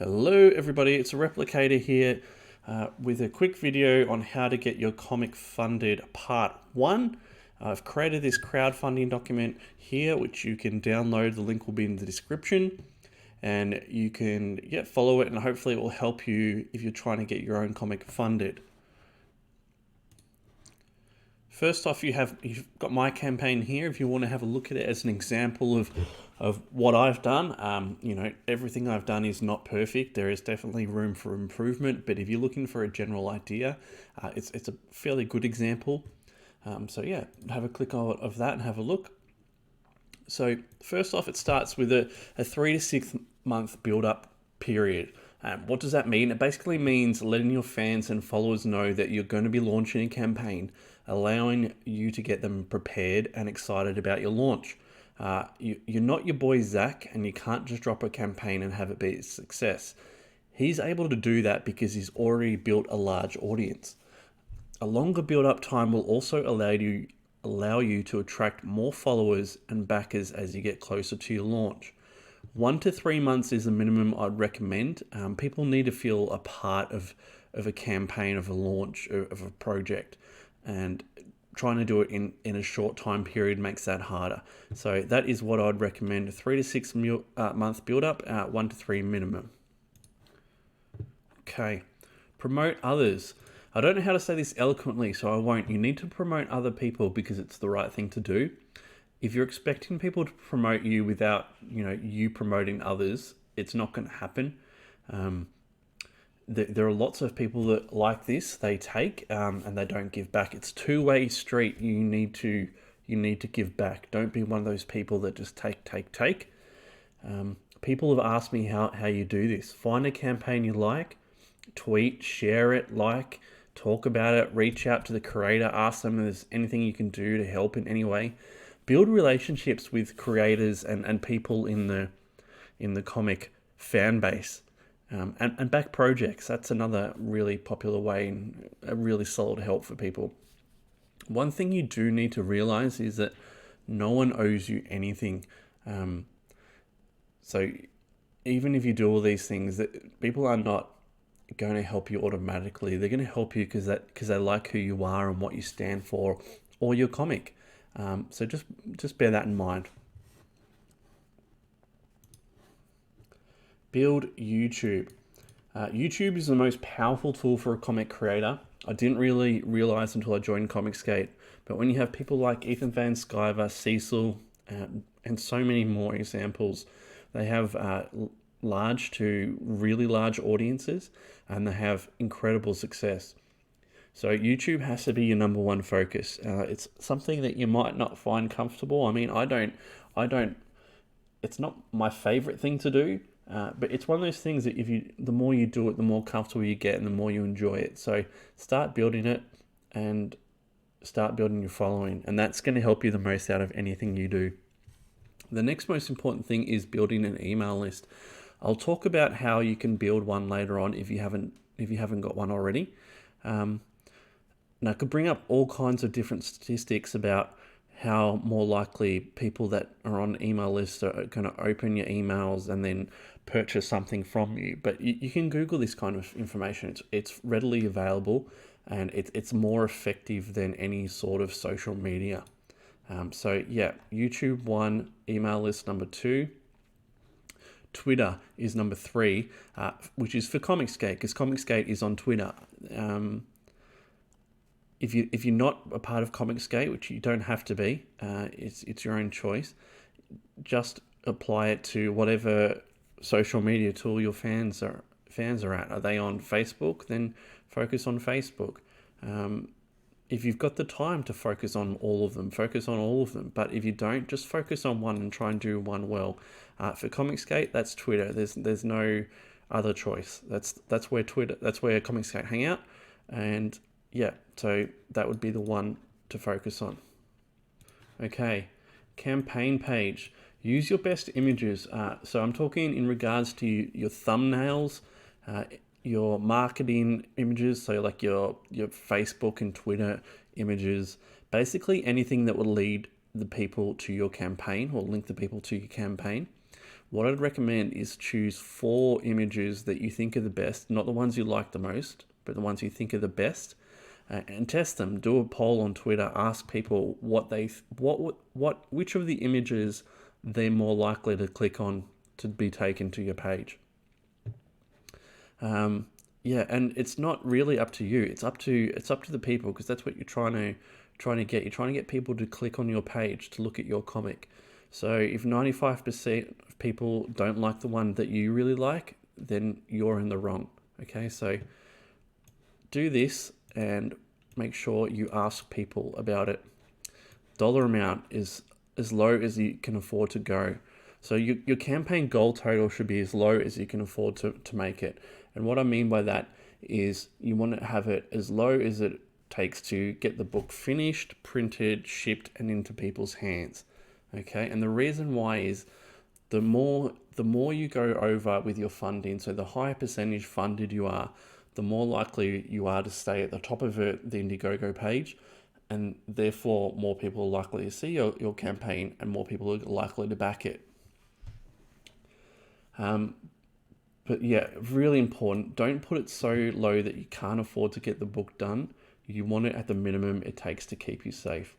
Hello everybody, it's a Replicator here with a quick video on how to get your comic funded part 1. I've created this crowdfunding document here which you can download. The link will be in the description and you can follow it, and hopefully it will help you if you're trying to get your own comic funded. First off, you've got my campaign here. If you want to have a look at it as an example of what I've done, everything I've done is not perfect. There is definitely room for improvement, but if you're looking for a general idea, it's a fairly good example. So yeah, have a click of that and have a look. So first off, it starts with a 3 to 6 month build-up period. What does that mean? It basically means letting your fans and followers know that you're going to be launching a campaign, allowing you to get them prepared and excited about your launch. You're not your boy Zach, and you can't just drop a campaign and have it be a success. He's able to do that because he's already built a large audience. A longer build-up time will also allow you to attract more followers and backers as you get closer to your launch. 1 to 3 months is the minimum I'd recommend. People need to feel a part of a campaign, of a launch, of a project, and trying to do it in a short time period makes that harder. So that is what I'd recommend: a 3 to 6 month build up, 1 to 3 minimum. Okay, promote others. I don't know how to say this eloquently, so I won't. You need to promote other people because it's the right thing to do. If you're expecting people to promote you without, you promoting others, it's not going to happen. There are lots of people that like this. They take and they don't give back. It's a two-way street. You need to give back. Don't be one of those people that just take. People have asked me how you do this. Find a campaign you like, tweet, share it, talk about it, reach out to the creator, ask them if there's anything you can do to help in any way. Build relationships with creators and people in the comic fan base, and back projects. That's another really popular way and a really solid help for people. One thing you do need to realize is that no one owes you anything. So even if you do all these things, that people are not going to help you automatically. They're going to help you because they like who you are and what you stand for, or your comic. So just bear that in mind. Build YouTube. YouTube is the most powerful tool for a comic creator. I didn't really realize until I joined Comicsgate, but when you have people like Ethan Van Sciver, Cecil, and so many more examples, they have large to really large audiences, and they have incredible success. So YouTube has to be your number one focus. It's something that you might not find comfortable. I mean, I don't, it's not my favorite thing to do, but it's one of those things that the more you do it, the more comfortable you get and the more you enjoy it. So start building it and start building your following, and that's going to help you the most out of anything you do. The next most important thing is building an email list. I'll talk about how you can build one later on if you haven't got one already. Now, I could bring up all kinds of different statistics about how more likely people that are on email lists are going to open your emails and then purchase something from you. But you can Google this kind of information. It's readily available, and it's more effective than any sort of social media. So yeah, YouTube 1, email list number 2. Twitter is number 3, which is for Comicsgate, because Comicsgate is on Twitter. If you're not a part of Comicsgate, which you don't have to be, it's your own choice. Just apply it to whatever social media tool your fans are at. Are they on Facebook? Then focus on Facebook. If you've got the time to focus on all of them, focus on all of them. But if you don't, just focus on one and try and do one well. For Comicsgate, that's Twitter. There's no other choice. That's where Comicsgate hang out, and yeah, so that would be the one to focus on. Okay, campaign page. Use your best images. So I'm talking in regards to your thumbnails, your marketing images, so like your Facebook and Twitter images, basically anything that will lead the people to your campaign or link the people to your campaign. what I'd recommend is choose 4 images that you think are the best, not the ones you like the most, but the ones you think are the best, and test them. Do a poll on Twitter. Ask people which of the images they're more likely to click on to be taken to your page. Yeah, and it's not really up to you. It's up to the people, because that's what you're trying to get. You're trying to get people to click on your page to look at your comic. So if 95% of people don't like the one that you really like, then you're in the wrong. Okay, so do this and make sure you ask people about it. Dollar amount is as low as you can afford to go. So your campaign goal total should be as low as you can afford to make it. And what I mean by that is you want to have it as low as it takes to get the book finished, printed, shipped, and into people's hands. Okay, and the reason why is the more you go over with your funding, so the higher percentage funded you are, the more likely you are to stay at the top of the Indiegogo page, and therefore more people are likely to see your campaign, and more people are likely to back it. But yeah, really important. Don't put it so low that you can't afford to get the book done. You want it at the minimum it takes to keep you safe.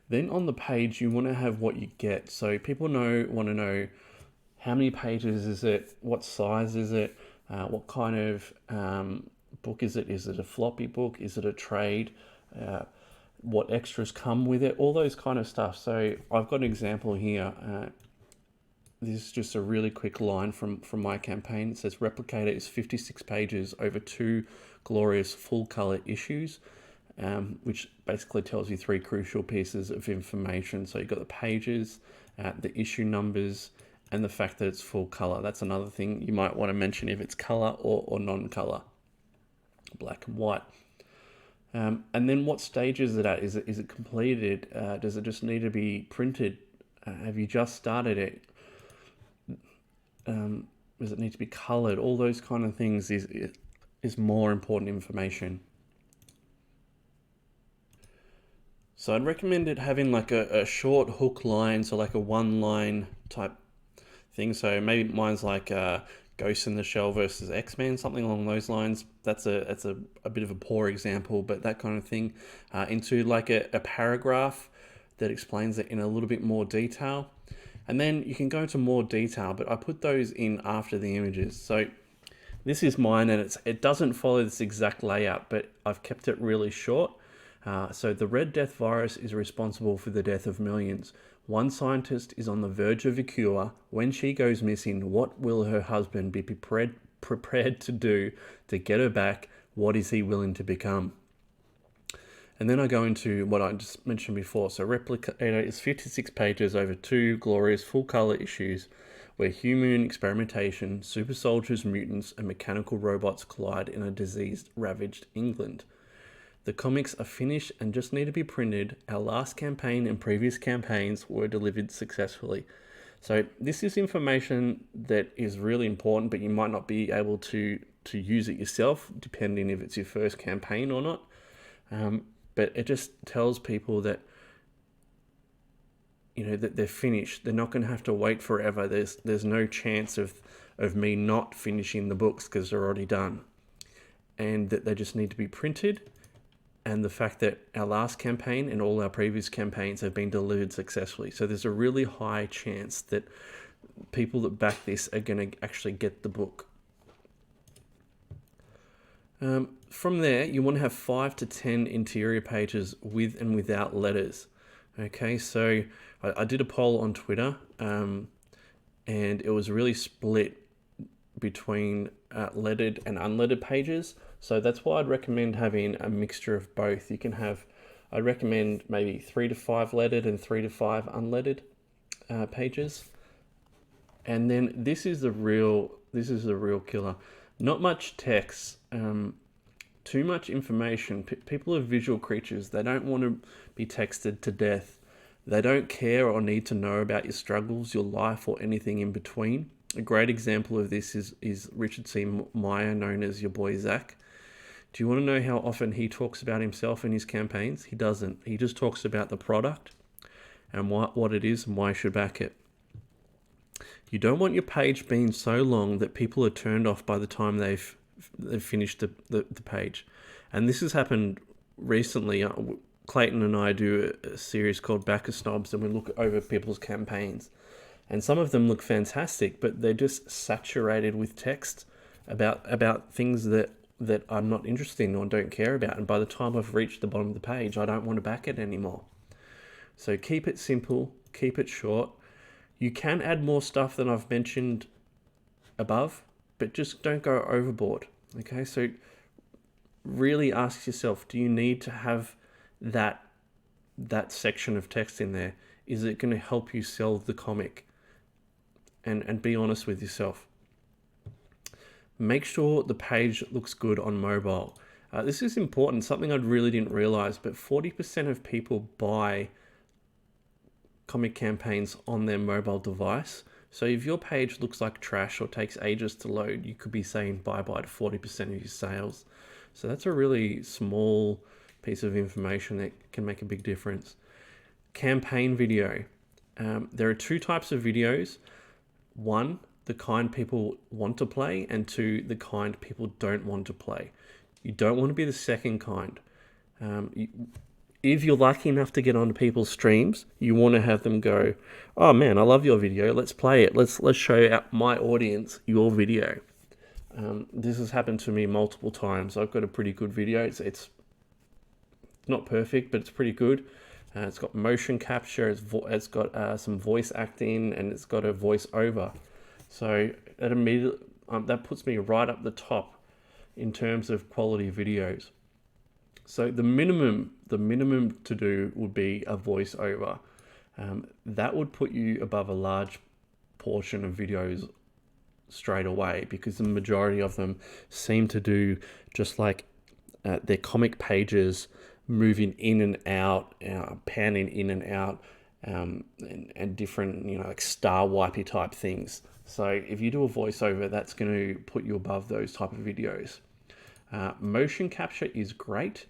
Then on the page, you want to have what you get. So people want to know how many pages is it, what size is it, what kind of book is it? Is it a floppy book? Is it a trade? What extras come with it? All those kind of stuff. So I've got an example here. This is just a really quick line from my campaign. It says Replicator is 56 pages over 2 glorious full color issues, which basically tells you 3 crucial pieces of information. So you've got the pages, the issue numbers, and the fact that it's full color. That's another thing you might want to mention if it's color or non-color, black and white. And then what stage is it at? Is it completed? Does it just need to be printed? Have you just started it? Does it need to be colored? All those kind of things is more important information. So I'd recommend it having like a short hook line, so like a 1-line type thing. So maybe mine's like Ghost in the Shell versus X-Men, something along those lines. That's a bit of a poor example, but that kind of thing. Into like a paragraph that explains it in a little bit more detail. And then you can go into more detail, but I put those in after the images. So this is mine, and it doesn't follow this exact layout, but I've kept it really short. So the Red Death virus is responsible for the death of millions. One scientist is on the verge of a cure. When she goes missing, what will her husband be prepared to do to get her back? What is he willing to become? And then I go into what I just mentioned before. So Replicator is 56 pages over 2 glorious full color issues where human experimentation, super soldiers, mutants, and mechanical robots collide in a disease-ravaged England. The comics are finished and just need to be printed. Our last campaign and previous campaigns were delivered successfully. So this is information that is really important, but you might not be able to use it yourself, depending if it's your first campaign or not. But it just tells people that, that they're finished. They're not going to have to wait forever. There's no chance of me not finishing the books because they're already done. And that they just need to be printed. And the fact that our last campaign and all our previous campaigns have been delivered successfully. So there's a really high chance that people that back this are going to actually get the book. From there, you want to have 5 to 10 interior pages with and without letters. Okay, so I did a poll on Twitter, and it was really split between lettered and unlettered pages. So that's why I'd recommend having a mixture of both. I'd recommend maybe 3 to 5 lettered and 3 to 5 unlettered pages. And then this is the real killer. Not much text, too much information. People are visual creatures. They don't want to be texted to death. They don't care or need to know about your struggles, your life, or anything in between. A great example of this is Richard C. Meyer, known as your boy Zach. Do you want to know how often he talks about himself in his campaigns? He doesn't. He just talks about the product and what it is and why you should back it. You don't want your page being so long that people are turned off by the time they've finished the page. And this has happened recently. Clayton and I do a series called Back of Snobs, and we look over people's campaigns. And some of them look fantastic, but they're just saturated with text about things that I'm not interested in or don't care about. And by the time I've reached the bottom of the page, I don't want to back it anymore. So keep it simple, keep it short. You can add more stuff than I've mentioned above, but just don't go overboard. Okay, so really ask yourself, do you need to have that section of text in there? Is it going to help you sell the comic? And be honest with yourself. Make sure the page looks good on mobile. This is important, something I really didn't realize, but 40% of people buy comic campaigns on their mobile device. So if your page looks like trash or takes ages to load, you could be saying bye-bye to 40% of your sales. So that's a really small piece of information that can make a big difference. Campaign video. There are two types of videos. One, the kind people want to play, and two, the kind people don't want to play. You don't want to be the second kind. If you're lucky enough to get onto people's streams, you want to have them go, oh man, I love your video, let's play it. Let's show my audience your video. This has happened to me multiple times. I've got a pretty good video. It's not perfect, but it's pretty good. It's got motion capture, it's got some voice acting, and it's got a voiceover. So that puts me right up the top in terms of quality videos. So the minimum to do would be a voiceover. That would put you above a large portion of videos straight away, because the majority of them seem to do just like their comic pages, moving in and out, panning in and out, and different, like star wipey type things. So if you do a voiceover, that's going to put you above those type of videos. Motion capture is great.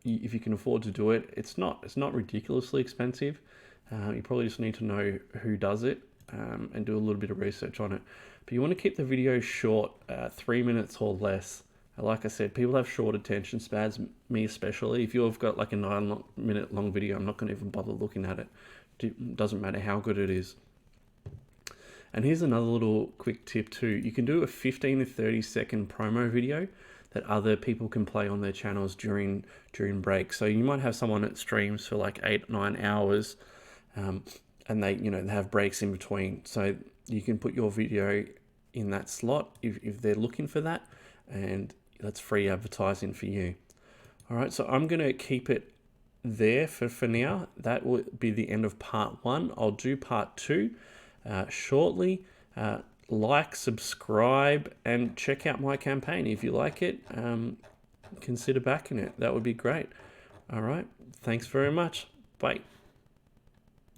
If you can afford to do it, it's not ridiculously expensive. You probably just need to know who does it, and do a little bit of research on it. But you want to keep the video short, 3 minutes or less. Like I said, people have short attention spans, me especially. If you've got like a 9-minute long video, I'm not going to even bother looking at it. It doesn't matter how good it is. And here's another little quick tip too. You can do a 15 to 30 second promo video that other people can play on their channels during breaks. So you might have someone that streams for like 8-9 hours, and they have breaks in between. So you can put your video in that slot if they're looking for that, and that's free advertising for you. All right, so I'm going to keep it there for now. That will be the end of part 1. I'll do part 2 shortly. Like, subscribe, and check out my campaign. If you like it, consider backing it. That would be great. All right, thanks very much. Bye.